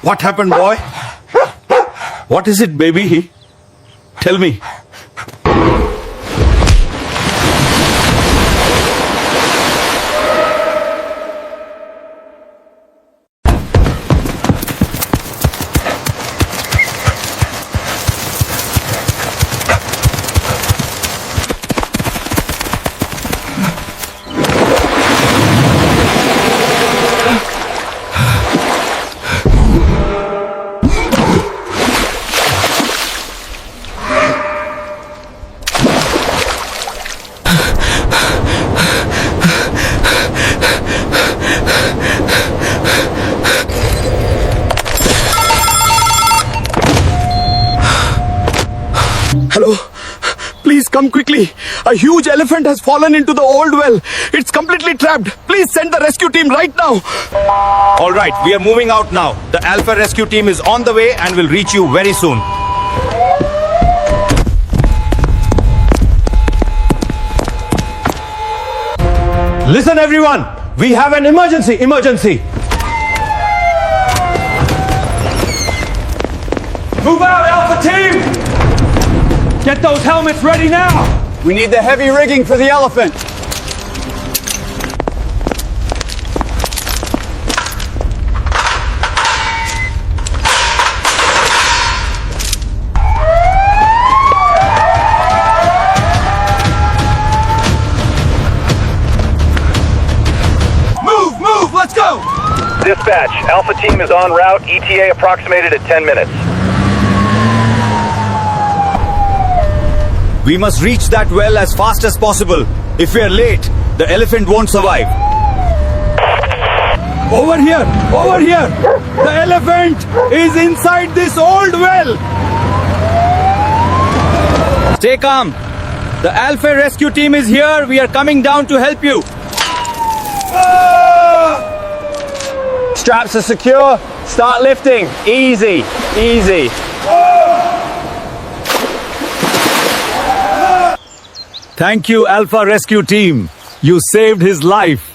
What happened, boy? What is it, baby? Tell me. Hello? Please come quickly. A huge elephant has fallen into the old well. It's completely trapped. Please send the rescue team right now. All right, we are moving out now. The Alpha rescue team is on the way and will reach you very soon. Listen, everyone. We have an emergency. Move out, Alpha team! Get those helmets ready now! We need the heavy rigging for the elephant. Move! Let's go! Dispatch, Alpha team is en route. ETA approximated at 10 minutes. We must reach that well as fast as possible. If we are late, the elephant won't survive. Over here! The elephant is inside this old well! Stay calm. The Alpha rescue team is here. We are coming down to help you. Straps are secure. Start lifting. Easy. Thank you, Alpha rescue team. You saved his life.